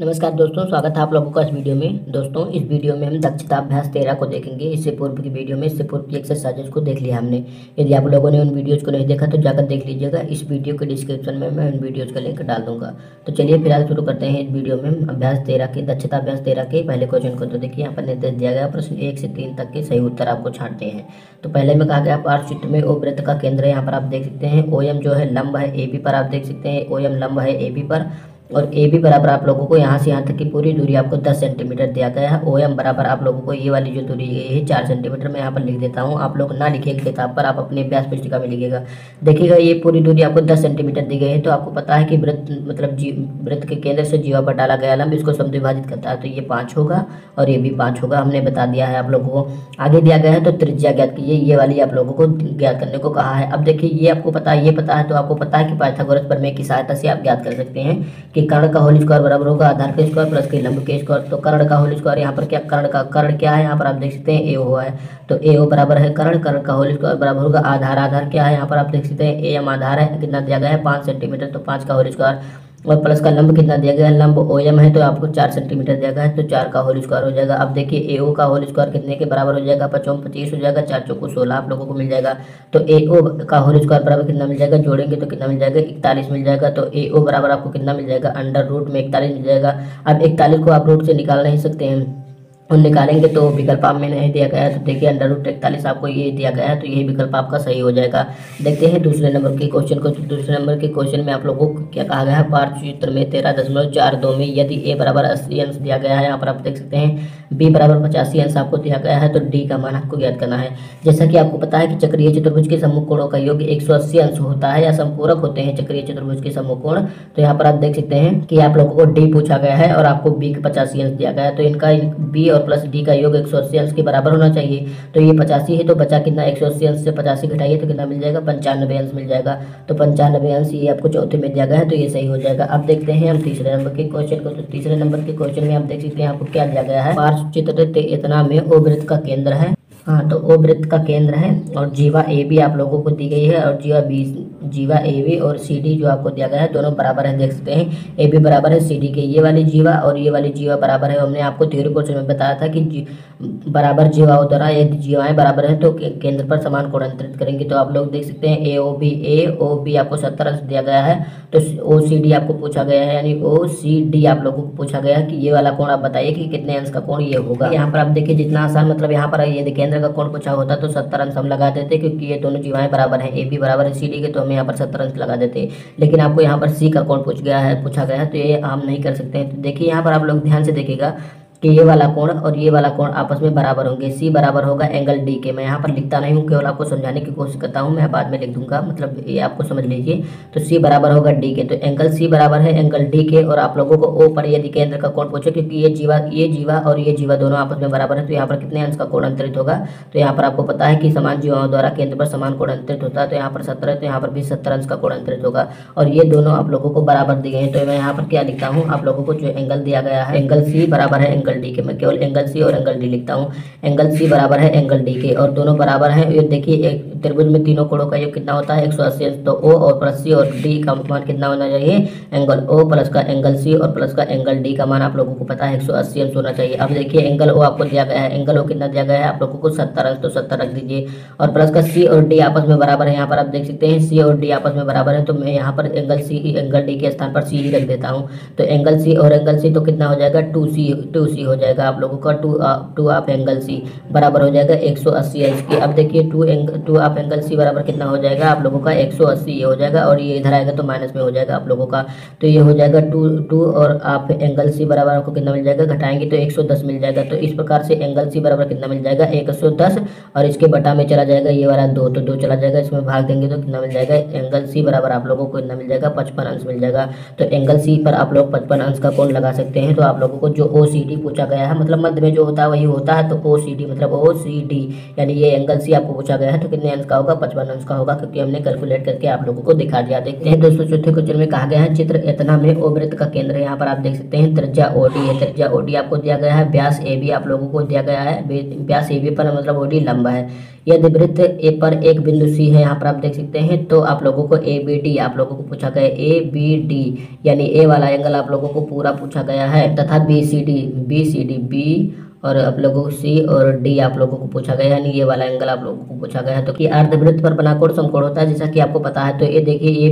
नमस्कार दोस्तों, स्वागत है आप लोगों का इस वीडियो में। दोस्तों, इस वीडियो में हम दक्षता अभ्यास 13 को देखेंगे। इससे पूर्व की वीडियो में इससे पूर्व की एक्सरसाइजेज को देख लिया हमने। यदि आप लोगों ने उन वीडियोज़ को नहीं देखा तो जाकर देख लीजिएगा। इस वीडियो के डिस्क्रिप्शन में मैं उन वीडियोज़ का लिंक डाल दूंगा। तो चलिए फिलहाल शुरू करते हैं इस वीडियो में हम अभ्यास 13 के दक्षता अभ्यास 13 के पहले क्वेश्चन को। तो देखिए, यहाँ पर निर्देश दिया गया, प्रश्न 1 से 3 तक के सही उत्तर आपको छांटते हैं। तो पहले में कहा गया पार्श्वचित्र में ओ वृत्त का केंद्र है। यहाँ पर आप देख सकते हैं OM जो है लंब है AB पर। आप देख सकते हैं OM लंब है AB पर और AB बराबर आप लोगों को यहाँ से यहाँ तक की पूरी दूरी आपको 10 सेंटीमीटर दिया गया है। OM बराबर आप लोगों को ये वाली जो दूरी है 4 सेंटीमीटर। मैं यहाँ पर लिख देता हूँ, आप लोग ना लिखिएगा किताब पर, आप अपने अभ्यास पुस्तिका में लिखिएगा। देखिएगा, ये पूरी दूरी आपको 10 सेंटीमीटर दी गई है। तो आपको पता है कि वृत्त मतलब वृत्त के केंद्र से जीवा पर डाला गया लंब इसको समद्विभाजित करता है। तो ये 5 होगा और ये भी 5 होगा, हमने बता दिया है आप लोगों को। आगे दिया गया है तो त्रिज्या ज्ञात कीजिए, ये वाली आप लोगों को ज्ञात करने को कहा है। अब देखिए, ये आपको पता है, ये पता है तो आपको पता है कि पाइथागोरस प्रमेय की सहायता से आप ज्ञात कर सकते हैं कि कर्ण का होल स्क्वायर बराबर होगा आधार के स्क्वायर प्लस के लंब के स्क्वायर। तो कर्ण का होल स्क्वायर यहाँ पर क्या, कर्ण क्या है, यहाँ पर आप देख सकते हैं AO है। तो AO बराबर है कर्ण का होल स्क्वायर बराबर होगा आधार क्या है, यहाँ पर आप देख सकते हैं AM आधार है, कितना दिया गया है 5 सेंटीमीटर। तो 5 का होल स्क्वायर और प्लस का लंब कितना दिया गया है, लंब OM है तो आपको 4 सेंटीमीटर दिया गया है। तो 4 का होल स्क्वायर हो जाएगा। अब देखिए, AO का होल स्क्वायर कितने के बराबर हो जाएगा, 5 25 हो जाएगा, 4 चौको 16 आप लोगों को मिल जाएगा। तो AO का होल स्क्वायर बराबर कितना मिल जाएगा, जोड़ेंगे तो कितना मिल जाएगा, 41 मिल जाएगा। तो AO बराबर आपको कितना मिल जाएगा, अंडर रूट में 41 मिल जाएगा। अब 41 को आप रूट से निकाल नहीं सकते हैं, और निकालेंगे तो विकल्प आप में नहीं दिया गया है। तो देखिए, अंडर रूट 41 आपको ये दिया गया है, तो यही विकल्प आपका सही हो जाएगा। देखते हैं दूसरे नंबर के क्वेश्चन को। तो दूसरे नंबर के क्वेश्चन में आप लोगों को क्या कहा गया है, पार्श्वचित्र में 13.42 में यदि A बराबर 80 अंश दिया गया है, यहाँ पर आप देख सकते हैं B बराबर 85 अंश आपको दिया गया है, तो D का मान आपको ज्ञात करना है। जैसा कि आपको पता है कि चक्रीय चतुर्भुज के सम्मुख कोणों का योग 180 अंश होता है या समपूरक होते हैं चक्रीय चतुर्भुज के सम्मुख कोण। तो यहाँ पर आप देख सकते हैं कि आप लोगों को D पूछा गया है और आपको B का 85 अंश दिया गया है। तो इनका B और प्लस D का योग 180 अंश के बराबर होना चाहिए। तो ये 85 है तो बचा कितना, 180 अंश से 85 घटाइए तो कितना मिल जाएगा, 95 अंश मिल जाएगा। तो 95 अंश ये आपको चौथे में दिया गया है, तो ये सही हो जाएगा। अब देखते हैं हम तीसरे नंबर के क्वेश्चन को। तो तीसरे नंबर के क्वेश्चन में आप देख सकते हैं आपको क्या दिया गया है, पार्श्वचित्र इतना में O वृत्त का केंद्र है। हाँ, तो O वृत्त का केंद्र है और जीवा AB आप लोगों को दी गई है और जीवा AB और CD जो आपको दिया गया है दोनों बराबर है। देख सकते हैं AB बराबर है CD के, ये वाली जीवा और ये वाली जीवा बराबर है। हमने आपको थ्योरी क्वेश्चन में बताया था कि बराबर जीवाओं द्वारा यदि जीवाएं बराबर है तो केंद्र पर समान कोण अंतरित करेंगे। तो आप लोग देख सकते हैं AOB आपको 70 अंश दिया गया है। तो OCD आपको पूछा गया है, यानी OCD आप लोगों को पूछा गया कि ये वाला कोण आप बताइए कि कितने अंश का कोण ये होगा। यहाँ पर आप देखिए जितना आसान, मतलब यहाँ पर यदि केंद्र का कोण पूछा होता तो 70 अंश हम लगा देते, क्योंकि ये दोनों जीवाएं बराबर हैं, AB बराबर है CD के, तो हम यहाँ पर 70 अंश लगा देते। लेकिन आपको यहाँ पर C का कोण पूछा गया है तो ये हम नहीं कर सकते हैं। तो देखिए, यहाँ पर आप लोग ध्यान से देखिएगा कि ये वाला कोण और ये वाला कोण आपस में बराबर होंगे। C बराबर होगा एंगल D के। मैं यहाँ पर लिखता नहीं हूँ, केवल आपको समझाने की कोशिश करता हूँ, मैं बाद में लिख दूंगा, मतलब ये आपको समझ लीजिए। तो C बराबर होगा D के, तो एंगल C बराबर है एंगल D के। और आप लोगों को O पर यदि केंद्र का कोण पूछे, क्योंकि ये जीवा और ये जीवा दोनों आपस में बराबर है, तो यहाँ पर कितने अंश का कोण अंतरित होगा। तो यहाँ पर आपको पता है कि समान जीवाओं द्वारा केंद्र पर समान कोण अंतरित होता है। तो यहाँ पर 70 है तो यहाँ पर भी 70 अंश का कोण अंतरित होगा और ये दोनों आप लोगों को बराबर दिए हैं। तो मैं यहाँ पर क्या लिखता हूँ, आप लोगों को जो एंगल दिया गया है एंगल C बराबर है एंगल D के, मैं केवल एंगल C और एंगल D लिखता हूँ। एंगल C बराबर है एंगल D के और दोनों बराबर हैं। ये देखिए, एक त्रिभुज में तीनों कोणों का योग कितना होता है, 180 अंश। तो O और प्लस C और D का मान कितना होना चाहिए, एंगल O प्लस का एंगल C और प्लस का एंगल D का मान आप लोगों को पता है 180 अंश होना चाहिए। अब देखिए, एंगल O आपको दिया गया है, एंगल O कितना दिया गया है आप लोगों को 70 अंश, तो 70 रख दीजिए। और प्लस का C और D आपस में बराबर है, यहाँ पर आप देख सकते हैं C और D आपस में बराबर है, तो मैं यहाँ पर एंगल D के स्थान पर C ही रख देता हूँ। तो एंगल C और एंगल C तो कितना हो जाएगा, 2C हो जाएगा आप लोगों का। 2 ऑफ एंगल C बराबर हो जाएगा 180 अंश की। अब देखिए 2 ऑफ एंगल C बराबर कितना हो जाएगा आप लोगों का, 180 ये हो जाएगा और ये इधर आएगा तो माइनस में हो जाएगा आप लोगों का। तो ये हो जाएगा 2 और ऑफ एंगल C बराबर आपको कितना मिल जाएगा, घटाएंगे तो 110 मिल जाएगा। तो इस प्रकार से एंगल C बराबर कितना मिल जाएगा, 110 और इसके बटा में चला जाएगा ये वाला 2, तो 2 चला जाएगा, इसमें भाग देंगे तो कितना मिल जाएगा, एंगल C बराबर आप लोगों को कितना मिल जाएगा, 55 अंश मिल जाएगा। तो एंगल C पर आप लोग 55 अंश का कोण लगा सकते हैं। तो आप लोगों को जो OCD पूछा गया है, मतलब मध्य में जो होता है वही होता है, तो OCD मतलब OCD यानी ये एंगल सी आपको पूछा गया है। तो कितने अंश का होगा? 55 अंश का होगा, क्योंकि हमने कैलकुलेट करके आप लोगों को दिखा दिया। देखते हैं दोस्तों चौथे क्वेश्चन में कहा गया है चित्र इतना में O वृत्त का केंद्र है। यहाँ पर आप देख सकते हैं त्रिज्या OD है, त्रिज्या OD आपको दिया गया है, व्यास AB आप लोगों को दिया गया है, व्यास AB पर मतलब OD लंबा है। यदि वृत्त ए पर एक बिंदु C है, यहाँ पर आप देख सकते हैं, तो आप लोगों को ABD आप लोगों को पूछा गया है, ABD यानी ए वाला एंगल आप लोगों को पूरा पूछा गया है, तथा BCD B और आप लोगों को C और D आप लोगों को पूछा गया है, यानी ये वाला एंगल आप लोगों को पूछा गया है। तो कि अर्धवृत्त पर बना कोण समकोण होता है, जैसा कि आपको पता है। तो ये देखिए ये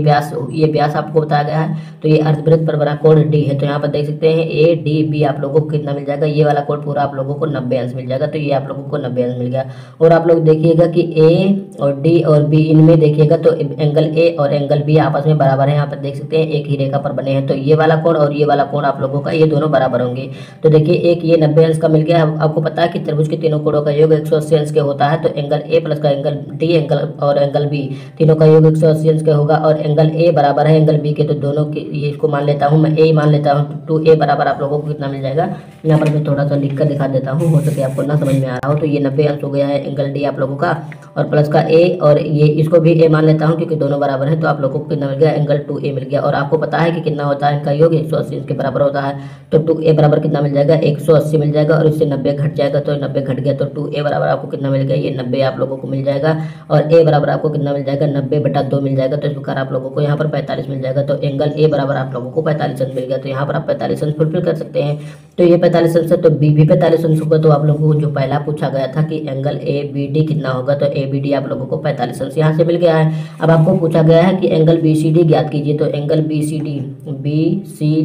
व्यास आपको बताया गया है, तो ये अर्धवृत्त पर बना कोण D है। तो यहाँ पर देख सकते हैं ADB आप लोगों को कितना मिल जाएगा? ये वाला कोण पूरा आप लोगों को 90 अंश मिल जाएगा। तो ये आप लोगों को 90 अंश मिल गया। और आप लोग देखिएगा कि A और D और B इनमें देखिएगा तो एंगल A और एंगल B आपस में बराबर है। यहाँ पर देख सकते हैं एक ही रेखा पर बने हैं, तो ये वाला कोण और ये वाला कोण आप लोगों का ये दोनों बराबर होंगे। तो देखिए एक ये 90 अंश का मिल गया। आपको पता है कि त्रिभुज के तीनों कोणों का योग 180 अंश के होता है। तो एंगल A प्लस का एंगल D एंगल और एंगल B तीनों का योग 180 अंश का होगा, और एंगल A बराबर है एंगल B के। तो दोनों के ये इसको मान लेता हूँ मैं, A मान लेता हूँ, 2A बराबर आप लोगों को कितना मिल जाएगा? यहाँ पर मैं थोड़ा सा लिख कर दिखा देता हूँ, हो सके आपको ना समझ में आ रहा हो। तो ये 90 अंश हो गया है एंगल D आप लोगों का, और प्लस का A और ये इसको भी A मान लेता हूँ क्योंकि दोनों बराबर है। तो आप लोगों को कितना मिल गया? एंगल 2A मिल गया। और आपको पता है कि कितना होता है इनका योग? 180 अंश के बराबर होता है। तो 2A बराबर कितना मिल जाएगा? 180 मिल जाएगा, और इससे 90 घट जाएगा, तो 90 घट गया। तो 2A बराबर आपको कितना मिल गया? ये 90 आप लोगों को मिल जाएगा, और A बराबर आपको कितना मिल जाएगा? 90/2 मिल जाएगा। तो इस प्रकार आप लोगों को यहाँ पर 45 मिल जाएगा। तो एंगल A बराबर आप लोगों को 45 अंश मिल गया। तो यहाँ पर आप 45 अंश फुलफिल कर सकते हैं। तो ये 45 अंश है, तो B भी 45 अंश होगा। तो आप लोगों को जो पहला पूछा गया था कि एंगल ABD कितना होगा, तो ABD आप लोगों को 45 अंश यहाँ से मिल गया है। अब आपको पूछा गया है कि एंगल BCD ज्ञात कीजिए। तो एंगल BC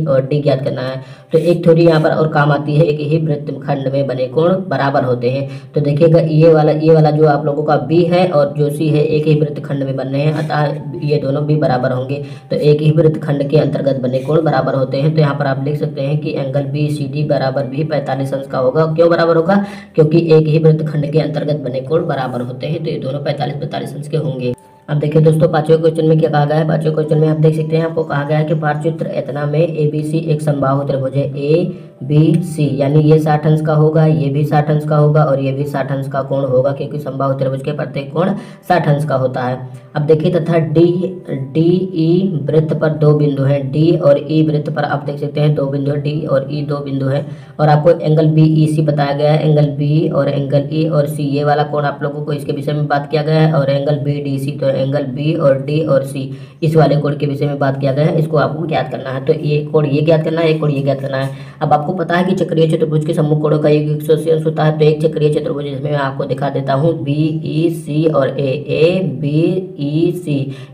और D ज्ञात करना है। तो एक थोड़ी यहाँ पर और काम आती है, एक ही वृत्तखंड में बने कोण बराबर होते हैं। तो देखिएगा ये वाला जो आप लोगों का B है और जो C है एक ही वृत्तखंड में बन रहे हैं, अतः ये दोनों भी बराबर होंगे। तो एक ही वृत्तखंड के अंतर्गत बने कोण बराबर होते हैं। तो यहाँ पर आप लिख सकते हैं कि एंगल BCD बराबर भी 45 अंश का होगा। क्यों बराबर होगा? क्योंकि एक ही वृत्तखंड के अंतर्गत बने कोण बराबर होते हैं। तो ये दोनों 45 अंश के होंगे। अब देखिए दोस्तों पांचवें क्वेश्चन में क्या कहा गया है। पांचवें क्वेश्चन में आप देख सकते हैं, आपको कहा गया है कि पारचित्र इतना में ABC एक समबाहु त्रिभुज है ABC, यानी ये 60 अंश का होगा, ये भी 60 अंश का होगा, और ये भी 60 अंश का कोण होगा, क्योंकि समबाहु त्रिभुज के प्रत्येक कोण 60 अंश का होता है। अब देखिए तथा DE वृत्त पर दो बिंदु हैं, D और E वृत्त पर आप देख सकते हैं दो बिंदु है, D और E दो बिंदु है, और आपको एंगल BEC बताया गया है। एंगल B और एंगल E और C ये वाला कोण आप लोगों को इसके विषय में बात किया गया है, और एंगल BDC तो एंगल B और D और C इस वाले कोण के विषय में बात किया गया है। इसको आपको ज्ञात करना है। तो ये कोण ये ज्ञात करना है, एक कोण ये ज्ञात करना है। अब आपको पता है कि चक्रीय चतुर्भुज के सम्मुख कोणों का योग 180 अंश होता है। तो एक चक्रीय चतुर्भुज जिसमें मैं आपको दिखा देता हूँ BEC और ABEC,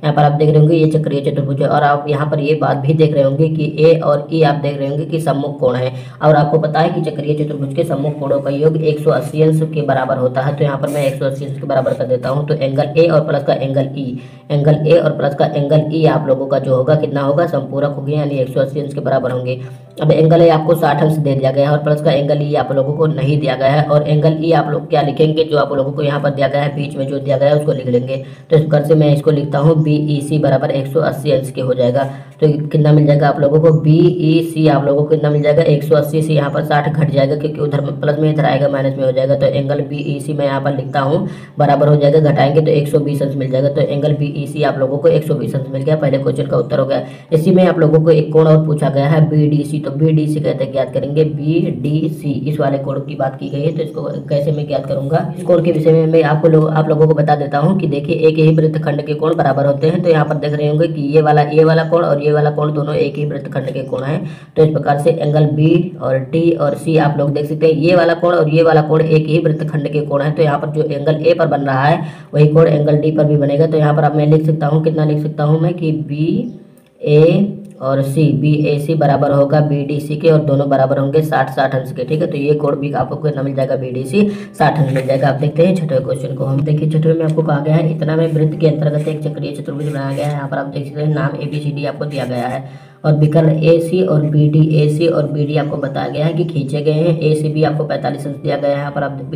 यहाँ पर आप देख रहे होंगे ये चक्रीय चतुर्भुज है। और आप यहाँ पर ये बात भी देख रहे होंगे कि A और E आप देख रहे होंगे कि सम्मुख कोण है, और आपको पता है कि चक्रीय चतुर्भुज के सम्मुख कोणों का योग 180 अंश के बराबर होता है। तो यहाँ पर मैं 180 अंश के बराबर कर देता हूँ। तो एंगल A और प्लस का एंगल E, एंगल A और प्लस का एंगल E आप लोगों का जो होगा कितना होगा? संपूरक होंगे, यानी 180 अंश के बराबर होंगे। अब एंगल A आपको 60 अंश दे दिया गया है, और प्लस का एंगल E आप लोगों को नहीं दिया गया है। और एंगल E आप लोग क्या लिखेंगे? जो आप लोगों को यहाँ पर दिया गया है बीच में जो दिया गया है उसको लिख लेंगे। तो इस प्रकार से मैं इसको लिखता हूँ BEC बराबर 180 अंश के हो जाएगा। तो कितना मिल जाएगा आप लोगों को? BEC आप लोगों को कितना मिल जाएगा? 180 से यहाँ पर 60 घट जाएगा, क्योंकि उधर प्लस में इधर आएगा माइनस में हो जाएगा। तो एंगल BEC मैं यहाँ पर लिखता हूँ बराबर हो जाएगा, घटाएंगे तो 120 अंश मिल जाएगा। तो एंगल BEC आप लोगों को 120 अंश मिल गया। पहले क्वेश्चन का उत्तर हो गया। इसी में आप लोगों को एक कोण और पूछा गया है BDC। तो BDC कहते हैं ज्ञात करेंगे BDC, इस वाले कोण की बात की गई है। तो इसको कैसे मैं ज्ञात करूंगा? इस कोण के विषय में मैं आप लोगों को बता देता हूँ कि देखिए एक ही वृत्तखंड के कोण बराबर होते हैं। तो यहाँ पर देख रहे होंगे कि ये वाला कोण और ये वाला कोण दोनों एक ही वृत्तखंड के कोण है। तो इस प्रकार से एंगल B और D और C आप लोग देख सकते हैं, ये वाला कोण और ये वाला कोण एक ही वृत्तखंड के कोण है। तो यहाँ पर जो एंगल A पर बन रहा है वही कोण एंगल D पर भी बनेगा। तो यहाँ पर अब मैं लिख सकता हूँ, कितना लिख सकता हूँ मैं कि BA और BAC बराबर होगा BDC के, और दोनों बराबर होंगे 60 अंश के। ठीक है, तो ये कोण भी आपको कितना मिल जाएगा? BDC 60 अंश मिल जाएगा। आप देखते हैं छठवें क्वेश्चन को। हम देखिए छठवें में आपको कहा गया है इतना में वृत्त के अंतर्गत एक चक्रीय चतुर्भुज बनाया गया है। यहाँ पर आप देख सकते हैं नाम ABCD आपको दिया गया है, और विकर्ण AC और AC और BD आपको बताया गया है कि खींचे गए हैं। ACB आपको 45 अंश दिया गया है। यहाँ पर आप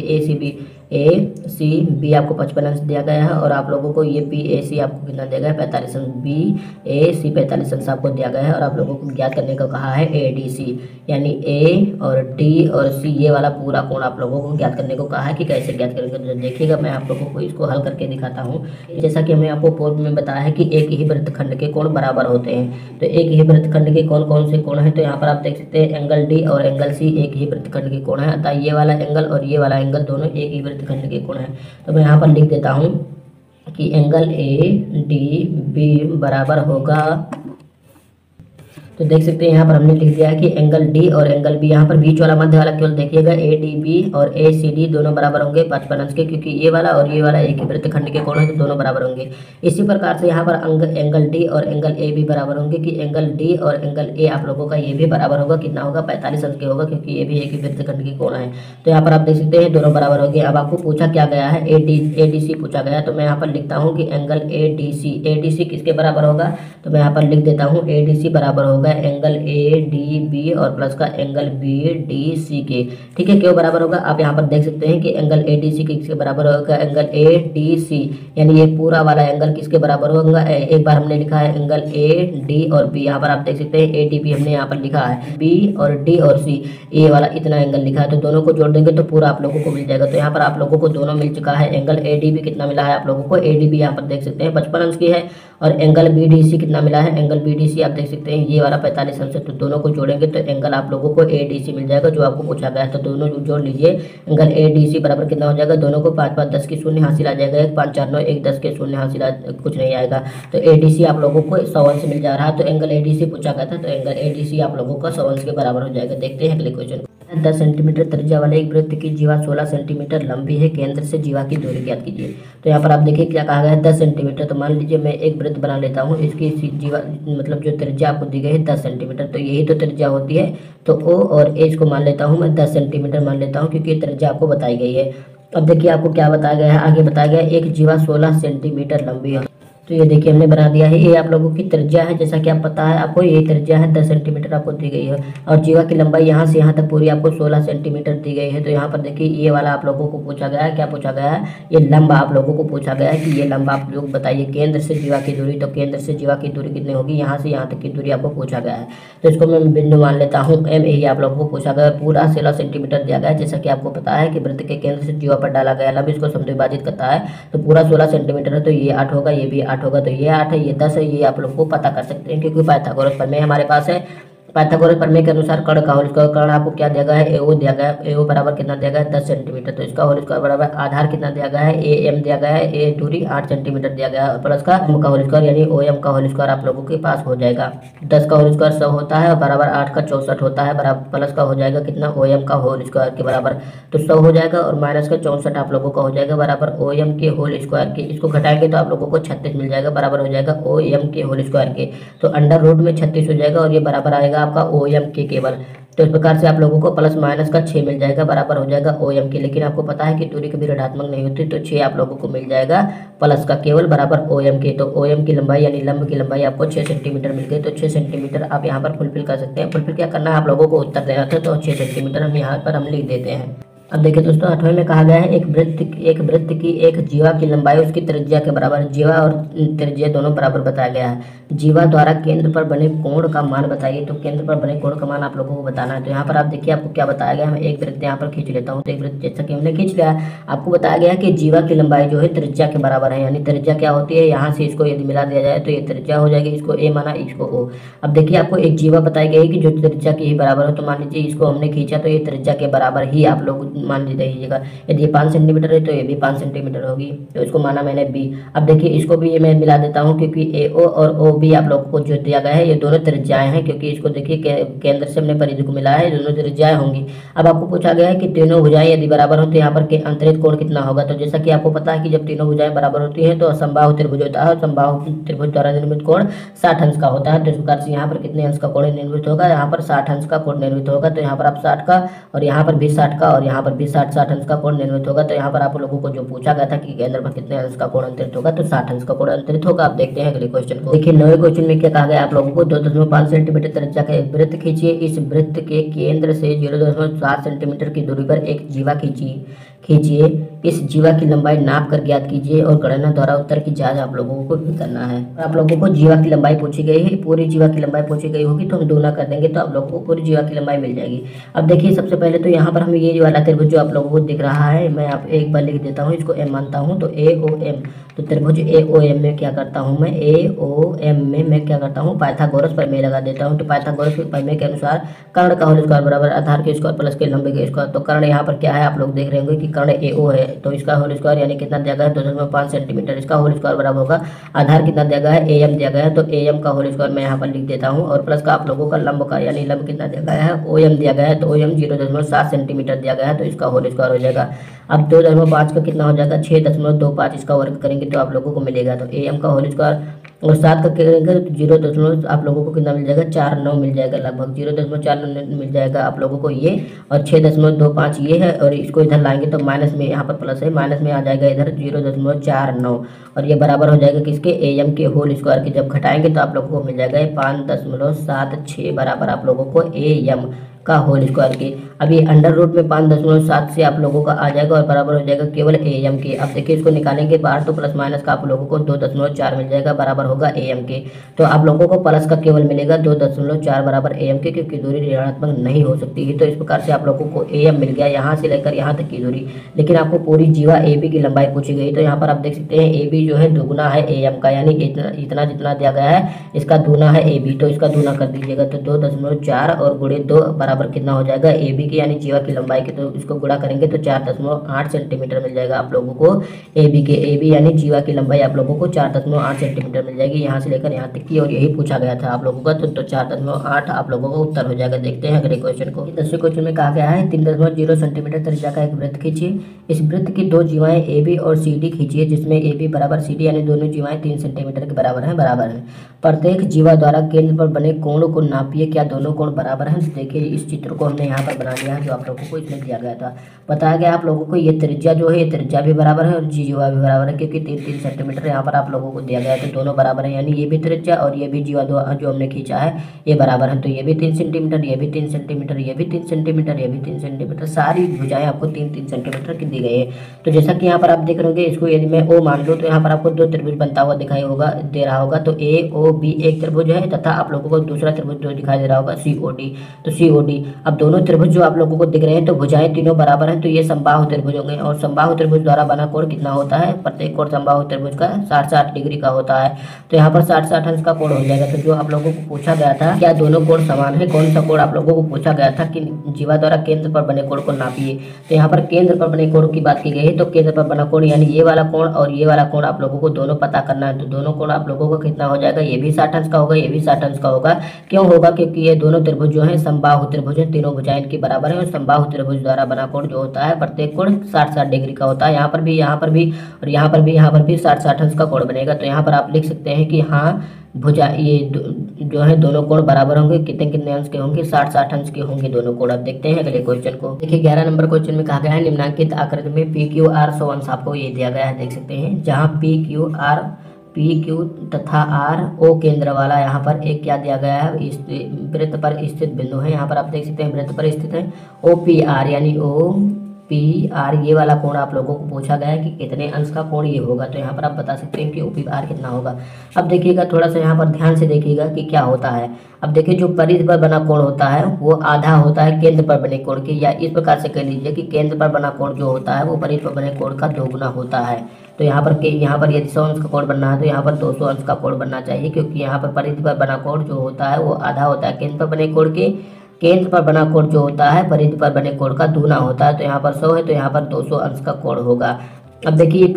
बी आपको 55 अंश दिया गया है और आप लोगों को ये BAC आपको कितना दिया गया है 45 अंश, BAC 45 अंश आपको दिया गया है और आप लोगों को ज्ञात करने को कहा है ADC, यानी A और D और C ये वाला पूरा कोण आप लोगों को ज्ञात करने को कहा है कि कैसे ज्ञात करेंगे। तो देखिएगा मैं आप लोगों को इसको हल करके दिखाता हूँ। जैसा कि हमें आपको पूर्व में बताया है कि एक ही वृत्तखंड के कोण बराबर होते हैं, तो एक ही वृत्तखंड के कौन कौन से कोण हैं, तो यहाँ पर आप देख सकते हैं एंगल D और एंगल C एक ही वृत्तखंड के कोण है, अतः ये वाला एंगल और ये वाला एंगल दोनों एक ही वृत्तखंड के कोण है। तो मैं यहाँ पर लिख देता हूँ कि एंगल ADB बराबर होगा, तो देख सकते हैं यहाँ पर हमने लिख दिया है कि एंगल D और एंगल B, यहाँ पर बीच वाला मध्य वाला केवल देखिएगा ADB और ACD दोनों बराबर होंगे 55 अंश के, क्योंकि ये वाला और ये वाला एक ही वृत्तखंड के कोण है तो दोनों बराबर होंगे। इसी प्रकार से यहाँ पर एंगल D और एंगल A भी बराबर होंगे कि एंगल D और एंगल A आप लोगों का ये भी बराबर होगा, कितना होगा 45 अंश के होगा, क्योंकि ये भी एक ही वृत्तखंड के कोण है। तो यहाँ पर आप देख सकते हैं दोनों बराबर होंगे। अब आपको पूछा क्या गया है, ADC पूछा गया, तो मैं यहाँ पर लिखता हूँ कि एंगल ADC किसके बराबर होगा, तो मैं यहाँ पर लिख देता हूँ ADC बराबर होगा एंगल ADB और प्लस का एंगल BDC के। ठीक है, क्यों बराबर होगा, आप यहाँ पर देख सकते हैं कि एंगल ADC किसके बराबर होगा, एंगल ADC, यानी ये पूरा वाला एंगल किसके बराबर होगा, एक बार हमने लिखा है एंगल AD और B, यहाँ पर आप देख सकते हैं ADB हमने यहाँ पर लिखा है, B और D और C ये वाला इतना एंगल लिखा है, तो दोनों को जोड़ देंगे तो पूरा आप लोगों को मिल जाएगा। तो यहाँ पर आप लोगों को दोनों मिल चुका है। एंगल ADB कितना मिला है आप लोगों को, ADB यहाँ पर देख सकते हैं 55 अंश की है, और एंगल BDC कितना मिला है, एंगल BDC आप देख सकते हैं ये वाला 45 अंश है, तो दोनों को जोड़ेंगे तो एंगल आप लोगों को ADC मिल जाएगा जो आपको पूछा गया है। तो दोनों जोड़ लीजिए, एंगल ADC बराबर कितना हो जाएगा, दोनों को 5 5 10 की शून्य हासिल आ जाएगा, 1 5 4 9 1 10 के शून्य हासिल कुछ नहीं आएगा, तो ADC आप लोगों को 100 अंश मिल जा रहा है। तो एंगल ADC पूछा गया था, तो एंगल ADC आप लोगों का 100 अंश के बराबर हो जाएगा। देखते हैं अगले क्वेश्चन। 10 सेंटीमीटर त्रिज्या वाले एक वृत्त की जीवा 16 सेंटीमीटर लंबी है, केंद्र से जीवा की दूरी ज्ञात कीजिए। तो यहाँ पर आप देखिए क्या कहा गया है 10 सेंटीमीटर, तो मान लीजिए मैं एक वृत्त बना लेता हूँ, इसकी जीवा मतलब जो त्रिज्या आपको दी गई है 10 सेंटीमीटर, तो यही तो त्रिज्या होती है, तो O और A इसको मान लेता हूँ मैं 10 सेंटीमीटर मान लेता हूँ, क्योंकि त्रिज्या आपको बताई गई है। अब देखिए आपको क्या बताया गया है, आगे बताया गया है एक जीवा 16 सेंटीमीटर लंबी है, तो ये देखिए हमने बना दिया है, ये आप लोगों की त्रिज्या है, जैसा कि आप पता है आपको ये त्रिज्या है 10 सेंटीमीटर आपको दी गई है, और जीवा की लंबाई यहाँ से यहाँ तक पूरी आपको 16 सेंटीमीटर दी गई है। तो यहाँ पर देखिए ये वाला आप लोगों को पूछा गया है, क्या पूछा गया है, ये लंबा आप लोगों को पूछा गया है कि ये लंबा आप लोग बताइए केंद्र से जीवा की दूरी, तो केंद्र से जीवा की दूरी कितनी होगी, यहाँ से यहाँ तक की दूरी आपको पूछा गया है, तो इसको मैं बिंदु मान लेता हूँ M। यही आप लोगों को पूछा गया, पूरा 16 सेंटीमीटर दिया गया है, जैसा कि आपको पता है कि वृत्त के केंद्र से जीवा पर डाला गया लंब इसको समद्विभाजित करता है, तो पूरा 16 सेंटीमीटर है, तो ये 8 होगा, ये भी 8 होगा, तो ये 8 है, ये 10 है, ये आप लोग को पता कर सकते हैं क्योंकि पाइथागोरस प्रमेय हमारे पास है। पाइथागोरस प्रमेय के अनुसार कर्ण का होल स्क्वायर, कर्ण आपको क्या दिया गया है, AO दिया गया है, AO बराबर कितना दिया गया है 10 सेंटीमीटर, तो इसका होल स्क्वायर बराबर आधार कितना दिया गया है AM दिया गया है, A दूरी 8 सेंटीमीटर दिया गया है, और प्लस का M का होल स्क्वायर यानी OM का होल स्क्वायर आप लोगों के पास हो जाएगा। 10 का होल स्क्वायर 100 होता है, बराबर 8 का 64 होता है, बराबर प्लस का हो जाएगा कितना OM का होल स्क्वायर के बराबर, तो 100 हो जाएगा, और माइनस का 64 आप लोगों का हो जाएगा बराबर OM के होल स्क्वायर के, इसको घटाएंगे तो आप लोगों को 36 मिल जाएगा, बराबर हो जाएगा OM के होल स्क्वायर के, तो अंडर रूट में 36 हो जाएगा, और ये बराबर आएगा आपका OM के केवल। तो इस प्रकार से आप लोगों को प्लस माइनस का 6 मिल जाएगा, बराबर हो जाएगा OM के, लेकिन आपको पता है कि दूरी कभी ऋणात्मक नहीं होती, तो 6 आप लोगों को मिल जाएगा प्लस का केवल बराबर OM के। तो OM की लंबाई यानी लंब की लंबाई आपको 6 सेंटीमीटर मिल गई, तो 6 सेंटीमीटर आप यहाँ पर फुलफिल कर सकते हैं। फुलफिल क्या करना है आप लोगों को उत्तर देना था, तो 6 सेंटीमीटर हम यहाँ पर हम लिख देते हैं। अब देखिए दोस्तों 8वें में कहा गया है एक वृत्त की एक जीवा की लंबाई उसकी त्रिज्या के बराबर, जीवा और त्रिज्या दोनों बराबर बताया गया है। जीवा द्वारा केंद्र पर बने कोण का मान बताइए, तो केंद्र पर बने कोण का मान आप लोगों को बताना है। तो यहाँ पर आप देखिए आपको क्या बताया गया है, मैं एक वृत्त यहाँ पर खींच लेता हूँ, तो एक वृत्त जैसा कि हमने खींच लिया, आपको बताया गया कि जीवा की लंबाई जो है त्रिज्या के बराबर है, यानी त्रिज्या क्या होती है, यहाँ से इसको यदि मिला दिया जाए तो ये त्रिज्या हो जाएगी, इसको A माना इसको O। अब देखिए आपको एक जीवा बताई गई कि जो त्रिज्या की ही बराबर हो, तो मान लीजिए इसको हमने खींचा तो ये त्रिज्या के बराबर ही आप लोग मान लीजिएगा, यदि ये 5 सेंटीमीटर है तो ये भी 5 सेंटीमीटर होगी, तो इसको माना मैंने B। अब देखिए इसको भी ये मैं मिला देता हूँ, क्योंकि AO और OB आप लोगों को जो दिया गया है ये दोनों त्रिज्याएं हैं, क्योंकि इसको देखिए केंद्र से हमने परिधि को मिला है, दोनों त्रिज्याएं होंगी। अब आपको पूछा गया है कि तीनों भुजाएं यदि बराबर हो तो यहाँ पर अंतरित कोण कितना होगा, तो जैसा कि आपको पता है कि जब तीनों भुजाएं बराबर होती हैं तो असमबाहु त्रिभुज होता है, असमबाहु त्रिभुज द्वारा निर्मित कोण 60 अंश का होता है। तो इस प्रकार से यहाँ पर कितने अंश का कोण निर्मित होगा, यहाँ पर 60 अंश का कोण निर्मित होगा, तो यहाँ पर आप 60 का और यहाँ पर भी 60 का और यहाँ पर भी 60 अंश का कोण निर्मित होगा। तो यहाँ पर आप लोगों को जो पूछा गया था कि केंद्र पर कितने अंश का कोण अंतरित होगा, तो 60 अंश का कोण अंतरित होगा। आप देखते हैं अगले क्वेश्चन को। देखिए 9वें क्वेश्चन में क्या कहा गया आप लोगों को, 2.5 सेंटीमीटर त्रिज्या का एक वृत्त खींचिए, इस वृत्त के केंद्र से 0.7 सेंटीमीटर की दूरी पर एक जीवा खींचिए। खींचिए। इस जीवा की लंबाई नाप कर ज्ञात कीजिए और गणना द्वारा उत्तर की जांच आप लोगों को भी करना है। आप लोगों को जीवा की लंबाई पूछी गई है, पूरी जीवा की लंबाई पूछी गई होगी तो हम दूना कर देंगे तो आप लोगों को पूरी जीवा की लंबाई मिल जाएगी। अब देखिए सबसे पहले तो यहाँ पर हम ये वाला त्रिभुज जो आप लोगों को दिख रहा है, मैं आप एक बार लिख देता हूँ, इसको एम मानता हूँ। तो ए ओ एम, तो त्रिभुज ए ओ एम में क्या करता हूँ मैं, ए ओ एम में मैं क्या करता हूँ, पाइथागोरस प्रमेय लगा देता हूँ। तो पाइथागोरस प्रमेय के अनुसार कर्ण का होल स्क्वायर बराबर आधार के स्क्वायर प्लस के लंबे के स्क्वायर। तो कर्ण यहाँ पर क्या है, आप लोग देख रहे होंगे कि कर्ण ए ओ है, तो इसका होल स्क्वायर यानी कितना दिया गया है 2.5 सेंटीमीटर, इसका होल स्क्वायर बराबर होगा आधार कितना दिया गया है, ए एम दिया गया है, तो ए एम का होल स्क्वायर मैं यहाँ पर लिख देता हूँ। और प्लस का आप लोगों का लंब का यानी लंब कितना दिया गया है, ओ एम दिया गया है, तो ओ एम 0.7 सेंटीमीटर दिया गया है, तो इसका होल स्क्वायर हो जाएगा। अब 2.5 का कितना हो जाएगा, 6.25, इसका वर्ग करेंगे तो आप लोगों को मिलेगा। तो ए एम का होल स्क्वायर और 7 का करेंगे तो 0. आप लोगों को कितना मिल जाएगा, 4.9 मिल जाएगा, लगभग 0.49 मिल जाएगा आप लोगों को ये। और 6.25 ये है, और इसको इधर लाएंगे तो माइनस में, यहाँ पर प्लस है, माइनस में आ जाएगा इधर 0.49, और ये बराबर हो जाएगा किसके, ए एम के होल स्क्वायर के। जब घटाएंगे तो आप लोगों को मिल जाएगा 5.76 बराबर आप लोगों को ए एम का होल स्क्वायर के। अब ये अंडर रूट में 5.7 से आप लोगों का आ जाएगा और बराबर हो जाएगा केवल ए एम के। अब देखिए इसको निकालेंगे बाहर तो प्लस माइनस का आप लोगों को 2.4 मिल जाएगा, बराबर होगा ए एम के। तो आप लोगों को प्लस का केवल मिलेगा 2.4 बराबर ए एम के, क्योंकि दूरी ऋणात्मक नहीं हो सकती है। तो इस प्रकार से आप लोगों को ए एम मिल गया यहाँ से लेकर यहाँ तक की दूरी। लेकिन आपको पूरी जीवा ए बी की लंबाई पूछी गई, तो यहाँ पर आप देख सकते हैं ए बी जो है दुगुना है ए एम का, यानी इतना जितना दिया गया है इसका दूना है ए बी, तो इसका दूना कर दीजिएगा। तो 2.4 और गुणे 2 बराबर कितना हो जाएगा, ए बी की यानी जीवा की लंबाई के, तो इसको गुणा करेंगे तो 4.8 सेंटीमीटर मिल जाएगा आप लोगों को ए बी के। ए बी यानी जीवा की लंबाई आप लोगों को 4.8 सेंटीमीटर मिल जाएगी यहाँ से लेकर यहाँ तक की, और यही पूछा गया था आप लोगों का। तो 4.8 आप लोगों का उत्तर हो जाएगा। देखते हैं अगले क्वेश्चन को। 10वें क्वेश्चन में कहा गया है 3.0 सेंटीमीटर त्रिज्या का एक वृत्त खींचिए। इस वृत्त की दो जीवाएं ए बी और सी डी खींचिए, जिसमें ए बी बराबर सी डी यानी दोनों जीवाएं 3 सेंटीमीटर के बराबर है। प्रत्येक जीवा द्वारा केंद्र पर बने कोण को नापिए, क्या दोनों कोण बराबर हैं। देखिए इस चित्र को हमने यहाँ पर बना लिया है जो आप लोगों को इसमें दिया गया था। बताया गया आप लोगों को ये त्रिज्या जो है, ये त्रिज्या भी बराबर है और जीवा भी बराबर है, क्योंकि 3-3 सेंटीमीटर यहाँ पर आप लोगों को दिया गया है, तो दोनों बराबर है। यानी ये भी त्रिज्या और ये भी जीवा जो हमने खींचा है ये बराबर है। तो ये भी 3 सेंटीमीटर, ये भी 3 सेंटीमीटर, ये भी 3 सेंटीमीटर, ये भी 3 सेंटीमीटर, सारी भुजाएं आपको 3-3 सेंटीमीटर की दी गई है। तो जैसा कि यहाँ पर आप देख रहे होंगे, इसको यदि मैं ओ मान लूँ तो यहाँ पर आपको दो त्रिभुज बनता हुआ दिखाई होगा, दे रहा होगा। तो ए ओ बी एक त्रिभुज है, तथा आप लोगों को दूसरा त्रिभुज जो दिखाई दे रहा होगा सी ओ डी। तो सी ओ डी, अब दोनों त्रिभुज जो आप लोगों को दिख रहे हैं तो भुजाएं तीनों बराबर हैं, तो ये समबाहु त्रिभुज होंगे। और समबाहु त्रिभुज द्वारा बना कोण कितना होता है, प्रत्येक कोण समबाहु त्रिभुज का 60-60 डिग्री का होता है। तो यहाँ पर 60-60 अंश का कोण हो जाएगा। तो जो आप लोगों को पूछा गया था, क्या दोनों कोण समान है, कौन सा कोण आप लोगों को पूछा गया था कि जीवा द्वारा केंद्र पर बने कोण को नापिए। तो यहाँ पर केंद्र पर बने कोण की बात की गई है, तो केंद्र पर बना कोण यानी ये वाला कोण और ये वाला कोण आप लोगों को दोनों पता करना है। तो दोनों कोण आप लोगों को कितना हो जाएगा, ये भी 60 अंश का होगा, ये भी 60 अंश का होगा। क्यों होगा, क्योंकि ये दोनों त्रिभुज जो है समबाहु त्रिभुज है, तीनों भुजाएं इनकी बराबर है। और समबाहु त्रिभुज द्वारा बना कोण जो होता है प्रत्येक कोण 60-60 डिग्री का होता है। यहाँ पर भी, यहाँ पर भी और यहाँ पर भी, यहाँ पर भी 60-60 अंश का कोण बनेगा। तो यहाँ पर आप लिख सकते हैं कि हाँ भुजा ये जो है दोनों कोण बराबर होंगे। कितने कितने अंश के होंगे, 60-60 अंश के होंगे दोनों कोण। अब देखते हैं अगले क्वेश्चन को। देखिए 11 नंबर क्वेश्चन में कहा गया है निम्नांकित आकृति में पी क्यू आर 100 अंश आपको ये दिया गया है, देख सकते हैं। जहाँ पी क्यू तथा आर ओ केंद्र वाला यहाँ पर एक क्या दिया गया है, इस वृत्त पर स्थित बिंदु है। यहाँ पर आप देख सकते हैं वृत्त पर स्थित है ओ पी आर, यानी ओ पी आर ये वाला कोण आप लोगों को पूछा गया है कि कितने अंश का कोण ये होगा। तो यहाँ पर आप बता सकते हैं कि ओ पी आर कितना होगा। अब देखिएगा थोड़ा सा यहाँ पर ध्यान से देखिएगा कि क्या होता है। अब देखिए जो परिधि पर बना कोण होता है वो आधा होता है केंद्र पर बने कोण के, या इस प्रकार से कह लीजिए कि केंद्र पर बना कोण जो होता है वो परिधि पर बने कोण का दोगुना होता है। तो यहाँ पर यदि 100 अंश का कोण बनना है तो यहाँ पर 200 अंश का कोण बनना चाहिए, क्योंकि यहाँ पर परिधि पर बना कोण जो होता है वो आधा होता है केंद्र पर बने कोण के। केंद्र पर बना कोण जो होता है परिधि पर बने कोण का दूना होता है। तो यहाँ पर 100 है तो यहाँ पर 200 अंश का कोण होगा। अब देखिए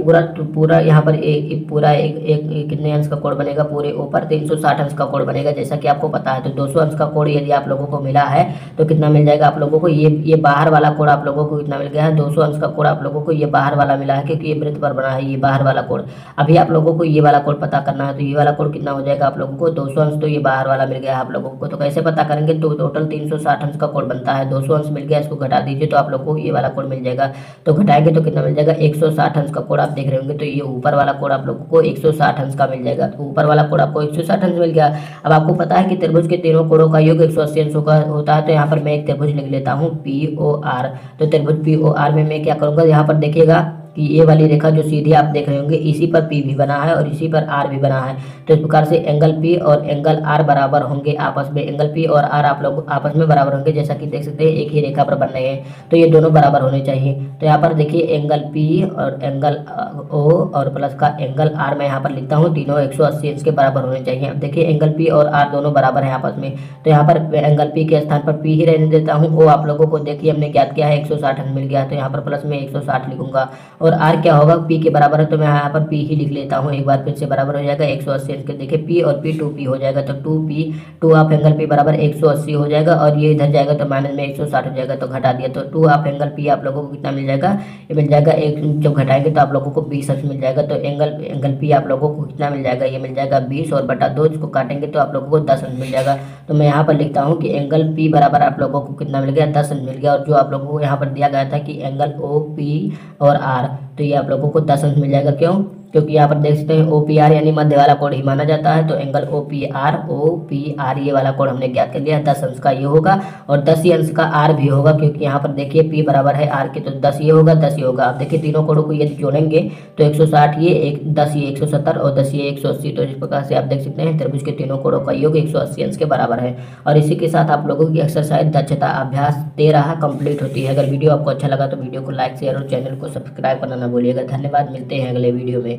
पूरा यहाँ पर एक कितने अंश का कोण बनेगा, पूरे ऊपर 360 अंश का कोण बनेगा, जैसा कि आपको पता है। तो 200 अंश का कोण यदि आप लोगों को मिला है तो कितना मिल जाएगा आप लोगों को, ये बाहर वाला कोण आप लोगों को कितना मिल गया है, 200 अंश का कोण आप लोगों को ये बाहर वाला मिला है, क्योंकि ये वृत्त पर बना है ये बाहर वाला कोण। अभी आप लोगों को ये वाला कोण पता करना है, तो ये वाला कोण कितना हो जाएगा आप लोगों को 200 अंश। तो ये बाहर वाला मिल गया आप लोगों को, तो कैसे पता करेंगे, तो टोटल 360 अंश का कोण बनता है, 200 अंश मिल गया, इसको घटा दीजिए तो आप लोगों को ये वाला कोण मिल जाएगा। तो घटाएंगे तो कितना मिल जाएगा 160 अंश का कोण आप देख रहे होंगे, तो ये ऊपर वाला कोण आप लोगों को 160 अंश का मिल जाएगा। तो ऊपर वाला कोण आपको 160 अंश मिल गया। अब आपको पता है कि त्रिभुज के तीनों कोणों का योग 180 अंशों का होता है। तो यहाँ पर मैं एक त्रिभुज लिख लेता हूँ POR। तो त्रिभुज POR में मैं क्या करूँगा, यहाँ पर देखिएगा कि ये वाली रेखा जो सीधी आप देख रहे होंगे, इसी पर P भी बना है और इसी पर R भी बना है। तो इस प्रकार से एंगल P और एंगल R बराबर होंगे आपस में। एंगल P और R आप लोग आपस में बराबर होंगे, जैसा कि देख सकते हैं एक ही रेखा पर बन रहे हैं, तो ये दोनों बराबर होने चाहिए। तो यहाँ पर देखिए एंगल P और एंगल O और प्लस का एंगल R मैं यहाँ पर लिखता हूँ, तीनों 180 अंश के बराबर होने चाहिए। अब देखिए एंगल P और R दोनों बराबर हैं आपस में, तो यहाँ पर एंगल P के स्थान पर P ही रहने देता हूँ। O आप लोगों को देखिए हमने ज्ञात किया है 160 अंश मिल गया, तो यहाँ पर प्लस में 160 लिखूंगा। और R क्या होगा, P के बराबर है, तो मैं यहाँ पर P ही लिख लेता हूँ। एक बार फिर से बराबर हो जाएगा 180 अंश के। देखिए P और P 2P हो जाएगा, तो 2P 2 आप एंगल P बराबर 180 हो जाएगा, और ये इधर जाएगा तो माइनस में 160 हो जाएगा, तो घटा दिया। तो 2 आप एंगल P आप लोगों को कितना मिल जाएगा, ये मिल जाएगा एक, जब घटाएंगे तो आप लोगों को 20 अंश मिल जाएगा। तो एंगल P आप लोगों को कितना मिल जाएगा, ये मिल जाएगा 20, और बटा 2 इसको काटेंगे तो आप लोगों को 10 अंश मिल जाएगा। तो मैं यहाँ पर लिखता हूँ कि एंगल P बराबर आप लोगों को कितना मिल गया, 10 अंश मिल गया। और जो आप लोगों को यहाँ पर दिया गया था कि एंगल OP और R, तो ये आप लोगों को 10 अंश मिल जाएगा। क्यों? क्योंकि यहाँ पर देख सकते हैं OPR यानी मध्य वाला कोण ही माना जाता है। तो एंगल OPR ये वाला कोण हमने ज्ञात कर लिया, 10 अंश का ये होगा, और 10 ही अंश का R भी होगा, क्योंकि यहाँ पर देखिए P बराबर है R के, तो 10 ये होगा 10 ये होगा। आप देखिए तीनों कोणों को यदि जोड़ेंगे तो 160 ये 10 ये 170 और 10 ये 180। तो इस प्रकार से आप देख सकते हैं त्रिभुज के तीनों कोणों का योग 180 अंश के बराबर है। और इसी के साथ आप लोगों की एक्सरसाइज दक्षता अभ्यास 13 कंप्लीट होती है। अगर वीडियो आपको अच्छा लगा तो वीडियो को लाइक शेयर और चैनल को सब्सक्राइब करना ना भूलिएगा। धन्यवाद, मिलते हैं अगले वीडियो में।